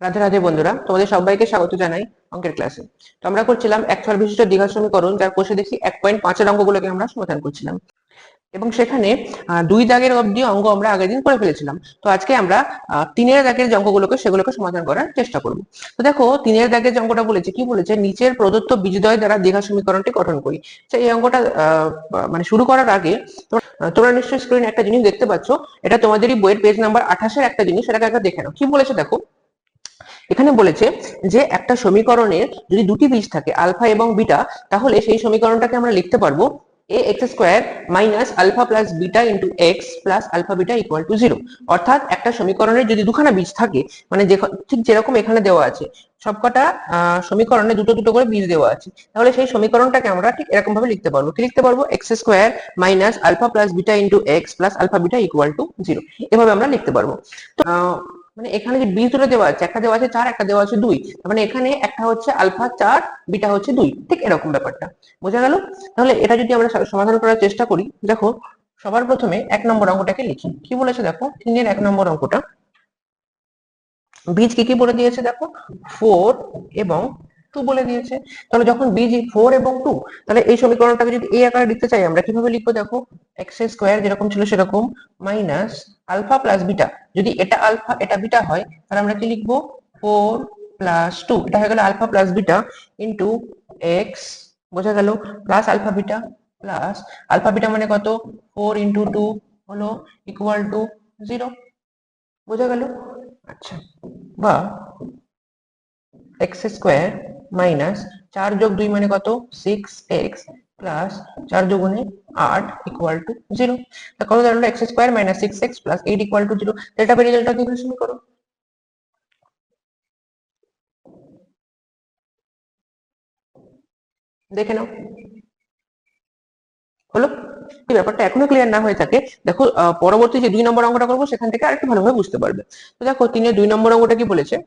রাধে রাধে বন্ধুরা, তোমাদের সবাইকে স্বাগত জানাই অঙ্কের ক্লাসে। তো আমরা করছিলাম এক ছয় বিশিষ্ট দ্বিঘাত সমীকরণ, যার কোষে দেখি 1.5 অঙ্কগুলোকে আমরা সমাধান করছিলাম এবং সেখানে দুই দাগের অবধি অঙ্ক আমরা আগের দিন করে ফেলেছিলাম। তো আজকে আমরা তিনের দাগের যে অঙ্কগুলোকে সেগুলোকে সমাধান করার চেষ্টা করব। তো দেখো, তিনের দাগের যে অঙ্কটা বলেছে, কি বলেছে, নিচের প্রদত্ত বীজদ্বয় দ্বারা দ্বিঘাত সমীকরণটি গঠন করি। তো এই অঙ্কটা মানে শুরু করার আগে তোমরা নিশ্চয়ই স্ক্রিনে একটা জিনিস দেখতে পাচ্ছ। এটা তোমাদেরই বইয়ের পেজ নাম্বার 28-এর একটা জিনিস, সেটাকে একবার দেখে নাও। কি বলেছে দেখো, এখানে বলেছে যে একটা সমীকরণের যদি দুটি বীজ থাকে আলফা এবং বিটা, তাহলে সেই সমীকরণটাকে আমরা লিখতে পারবো এ x square minus alpha plus beta into x plus alpha beta equal to zero. অর্থাৎ একটা সমীকরণের যদি দুখানা বীজ থাকে, মানে ঠিক যেরকম এখানে দেওয়া আছে, সবকটা সমীকরণে দুটো দুটো করে বীজ দেওয়া আছে, তাহলে সেই সমীকরণটাকে আমরা ঠিক এরকম ভাবে লিখতে পারবো। কি লিখতে পারবো? X square minus alpha plus beta into x plus alpha beta equal to zero. এভাবে আমরা লিখতে পারবো। তো মানে এখানে যে বীজ দুটো দেওয়া আছে, একটা দেওয়া আছে 4, একটা দেওয়া আছে 2, মানে এখানে একটা হচ্ছে আলফা 4, বিটা হচ্ছে 2, ঠিক এরকম ব্যাপারটা বোঝা গেল। তাহলে এটা যদি আমরা সমাধান করার চেষ্টা করি, দেখো সবার প্রথমে 1 নম্বর অঙ্কটাকে লিখি। কি বলেছে দেখো, 3-এর 1 নম্বর অঙ্কটা, বীজ কি কি বলে দিয়েছে দেখো, 4 এবং 2 বলে দিয়েছে। তাহলে যখন বীজ 4 এবং 2, তাহলে এই সমীকরণটাকে যদি এই আকারে লিখতে চাই, আমরা কিভাবে লিখবো দেখো, এক্স স্কোয়ার যেরকম ছিল সেরকম মাইনাস আলফা প্লাস বিটা, যদি এটা আলফা এটা বিটা হয়, তাহলে আমরা কি লিখবো, 4 প্লাস 2, এটা হয়ে গেল alpha plus beta into x, বোঝা গেল, plus alpha beta, plus alpha beta মানে কত, 4 ইন্টু 2 হলো ইকুয়াল টু 0, বোঝা গেল। আচ্ছা, বা এক্স স্কোয়ার মাইনাস 4 যোগ 2 মানে কত, 6x প্লাস 4 দুগুণে 8 ইকুয়াল টু 0। কত দাঁড়ালো, x square minus 6x plus 8 equal to 0। এটা বেরিয়ে গেল দ্বিঘাত সমীকরণ। দেখে নাও, হলো। এই ব্যাপারটা এখনো ক্লিয়ার না হয়ে থাকে, দেখো পরবর্তী যে 2 নম্বর অঙ্কটা করবো সেখান থেকে আরেকটু ভালোভাবে বুঝতে পারবে। তো দেখো 3-এর 2 নম্বর অঙ্কটা কি বলেছে,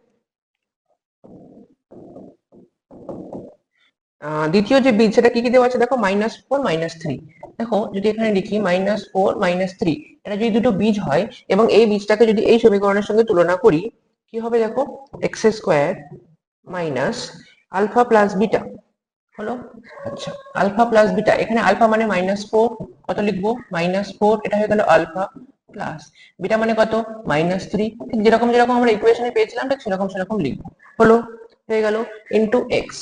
দ্বিতীয় যে বীজ সেটা কি কি দেওয়া আছে দেখো, -4 -3। দেখো যদি এখানে লিখি -4 -3, এটা যদি দুটো বীজ হয় এবং এই বীজটাকে যদি এই সমীকরণের সঙ্গে তুলনা করি, কি হবে দেখো, x square minus alpha plus beta হলো। আচ্ছা, আলফা প্লাস বিটা, এখানে আলফা মানে -4, কত লিখবো, -4, এটা হয়ে গেল আলফা, প্লাস বিটা মানে কত, -3, ঠিক যেরকম যেরকম আমরা ইকুয়েশনে পেয়েছিলাম ঠিক সেরকম সেরকম লিখবো, হলো, হয়ে গেল, ইন্টু এক্স,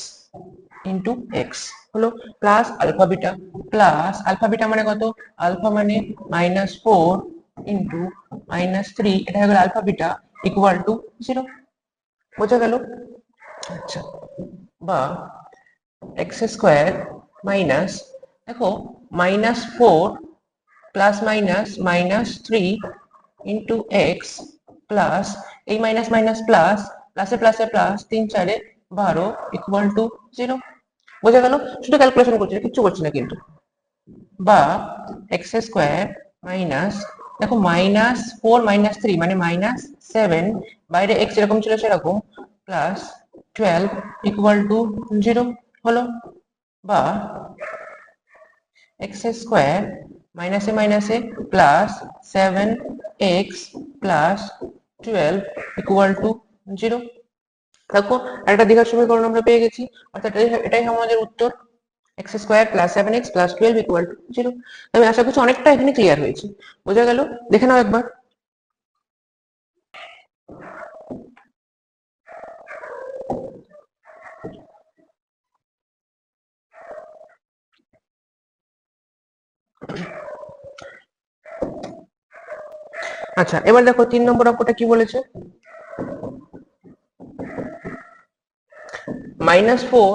ইন্টু এক্স হলো, plus alpha beta, plus alpha beta মানে কত, আলফা মানে -4 ইন্টু -3, এটা হয়ে গেল আলফা বিটা ইকুয়াল টু 0, বোঝা গেল। আচ্ছা, বা এক্স স্কোয়ার মাইনাস, দেখো -4 plus minus -3 into x plus এই মাইনাস মাইনাস প্লাস, প্লাসে প্লাসে প্লাস, 3 4 12 ইকুয়াল টু 0, বোঝা গেল। শুধু ক্যালকুলেশন করছি, কিচ্ছু করছি না কিন্তু। বা এক্স স্কোয়ার মাইনাস, দেখো -4 -3 মানে -7, বাইরে এক্স যেরকম ছিল সেরকম, প্লাস 12 ইকুয়াল টু 0 হলো। বা এক্স স্কোয়ার মাইনাসে মাইনাসে plus 7x plus 12 equal to 0। দেখো একটা দ্বিঘাত সমীকরণ আমরা পেয়ে গেছি, অর্থাৎ এটাই আমাদের উত্তর, x square plus 7x plus 12 equal to 0। আমি আশা করছি অনেকটা এখানে ক্লিয়ার হয়েছে, বোঝা গেল। দেখে নাও একবার। আচ্ছা, এবার দেখো 3 নম্বর অঙ্কটা কি বলেছে, -4,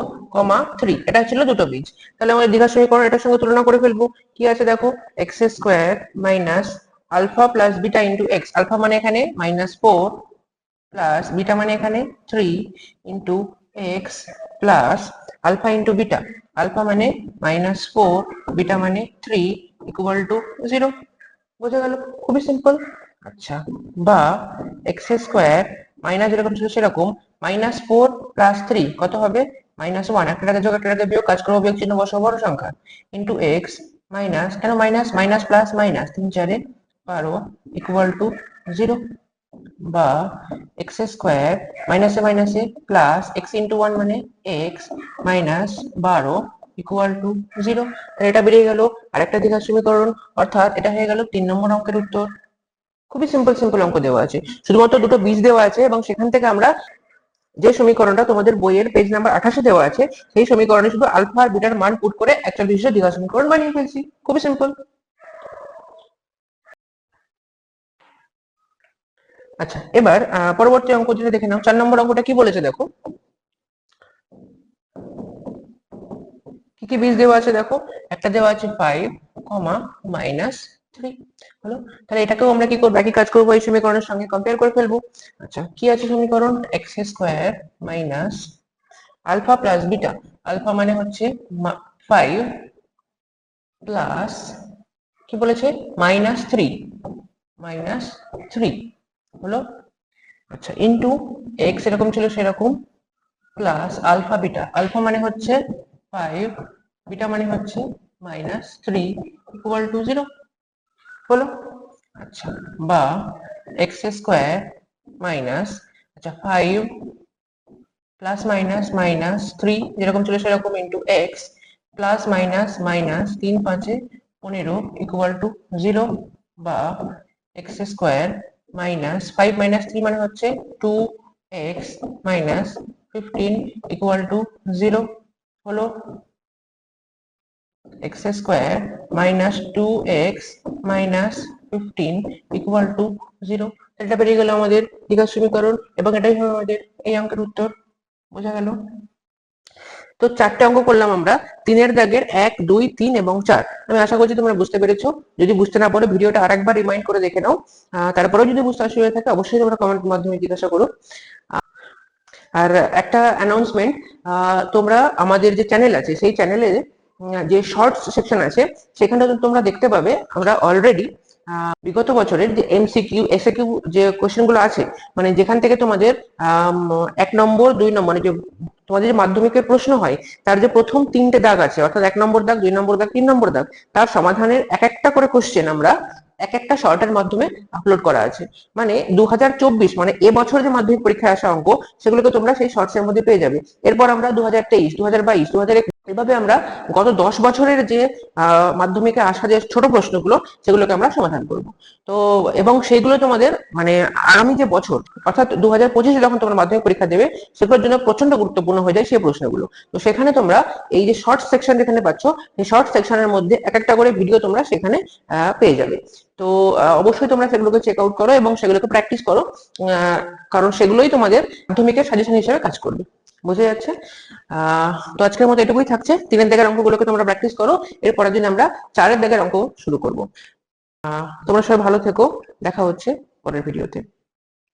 3, এটা ছিল দুটো বীজ। তাহলে আমাদের দ্বিঘাত সমীকরণ এটার সঙ্গে তুলনা করে ফেলবো। কি আছে দেখো, x square minus alpha plus beta into x, alpha মানে এখানে -4 প্লাস বিটা মানে এখানে 3 into x plus alpha into beta, alpha মানে -4, বিটা মানে 3 ইকুয়াল টু 0, বোঝা গেল, খুবই সিম্পল। আচ্ছা, বা এক্স স্কোয়ার মাইনাস যেরকম ছিল সেরকম -4 প্লাস 3 কত হবে, -1, একটাকে যোগ একটাকে বিয়োগ, কাজ করবো বিয়োগ চিহ্ন বসাবো বড় সংখ্যা, ইন্টু এক্স মাইনাস, কেন minus, minus plus minus, 3 4 12 equal to 0, বা এক্স স্কোয়ার মাইনাসে প্লাস এক্স ইন্টু ওয়ান মানে এক্স মাইনাস 12 ইকুয়াল টু 0। এটা বেরিয়ে গেল আরেকটা দ্বিঘাত সমীকরণ, অর্থাৎ এটা হয়ে গেল 3 নম্বর অঙ্কের উত্তর। খুবই সিম্পল সিম্পল অঙ্ক দেওয়া আছে, শুধুমাত্র দুটো বীজ দেওয়া আছে এবং সেখান থেকে আমরা যে সমীকরণটা তোমাদের বইয়ের পেজ নাম্বার 28 দেওয়া আছে সেই সমীকরণে শুধু আলফা আর বিটার মান পুট করে একটা বিশেষ দ্বিঘাত সমীকরণ বানিয়ে ফেলছি। খুবই সিম্পল। আচ্ছা, এবার পরবর্তী অঙ্ক যেটা দেখে নাও, 4 নম্বর অঙ্কটা কি বলেছে দেখো। কি কি বীজ দেওয়া আছে দেখো, একটা দেওয়া আছে 5, -3 হলো। তাহলে এটাকেও আমরা কি করবো, একই কাজ করবো, এই সমীকরণের সঙ্গে কম্পেয়ার করে ফেলবো। আচ্ছা, কি আছে সমীকরণ, x square minus alpha plus beta, alpha মানে হচ্ছে 5 প্লাস কি বলেছে -3 হলো। আচ্ছা, ইন্টু এক্স এরকম ছিল সেরকম প্লাস আলফা বিটা, আলফা মানে হচ্ছে 5, বিটা মানে হচ্ছে -3 ইকুয়াল টু 0 হলো। আচ্ছা, বা এক্স স্কোয়ার মাইনাস, আচ্ছা 5 প্লাস -3 যেরকম ছিল সেরকম into x plus minus 3 5 15 equal to 0, বা এক্স স্কোয়ার মাইনাস 5 -3 মানে হচ্ছে 2x মাইনাস 15 ইকুয়াল টু 0 হলো। X square minus 2x minus 15 equal to 0। এটা বেরিয়ে গেল আমাদের দ্বিঘাত সমীকরণ এবং এটাই হবে আমাদের এই অঙ্কের উত্তর। বোঝা গেল? তো 4টে অঙ্ক করলাম আমরা, 3-এর দাগের 1, 2, 3 এবং 4। আমি আশা করছি তোমরা বুঝতে পেরেছো। যদি বুঝতে না পারো ভিডিওটা আরেকবার রিমাইন্ড করে দেখে নাও। তারপরেও যদি বুঝতে অসুবিধা থাকে অবশ্যই তোমরা কমেন্ট মাধ্যমে জিজ্ঞাসা করো। আর একটা অ্যানাউন্সমেন্ট, তোমরা আমাদের যে চ্যানেল আছে সেই চ্যানেলে যে শর্টস সেকশন আছে সেখানে তোমরা দেখতে পাবে আমরা অলরেডি বিগত বছরের যে এমসিকিউ এসএকিউ যে কোশ্চেন গুলো আছে, মানে যেখান থেকে তোমাদের 1 নম্বর 2 নম্বর মানে যে তোমাদের যে মাধ্যমিকের প্রশ্ন হয় তার যে প্রথম 3টে দাগ আছে, অর্থাৎ 1 নম্বর দাগ, 2 নম্বর দাগ, 3 নম্বর দাগ, তার সমাধানের এক একটা করে কোশ্চেন আমরা এক একটা শর্টের মাধ্যমে আপলোড করা আছে। মানে 2024 মানে এবছর যে মাধ্যমিক পরীক্ষায় আসা অঙ্ক সেগুলোকে তোমরা সেই শর্টস এর মধ্যে পেয়ে যাবে। এরপর আমরা 2023, 2022, 2021 এভাবে আমরা গত 10 বছরের যে মাধ্যমিকে আসা যে ছোট প্রশ্নগুলো সেগুলোকে আমরা সমাধান করব। তো এবং সেইগুলো তোমাদের মানে আগামী যে বছর অর্থাৎ 2025-এ যখন তোমরা মাধ্যমিক পরীক্ষা দেবে সেগুলোর জন্য প্রচন্ড গুরুত্বপূর্ণ হয়ে যায় সেই প্রশ্নগুলো। তো সেখানে তোমরা এই যে শর্ট সেকশন যেখানে পাচ্ছ সেই শর্ট সেকশনের মধ্যে এক একটা করে ভিডিও তোমরা সেখানে পেয়ে যাবে। তো অবশ্যই তোমরা সেগুলোকে চেক আউট করো এবং সেগুলোকে প্র্যাকটিস করো, কারণ সেগুলোই তোমাদের মাধ্যমিকের সাজেশন হিসেবে কাজ করবে। বোঝা যাচ্ছে? তো আজকের মতো এটুকুই থাকছে। 3-এর দাগের অঙ্কগুলোকে তোমরা প্র্যাকটিস করো, এর পরের দিন আমরা 4-এর দাগের অঙ্ক শুরু করব। তোমরা সবাই ভালো থেকো, দেখা হচ্ছে পরের ভিডিওতে।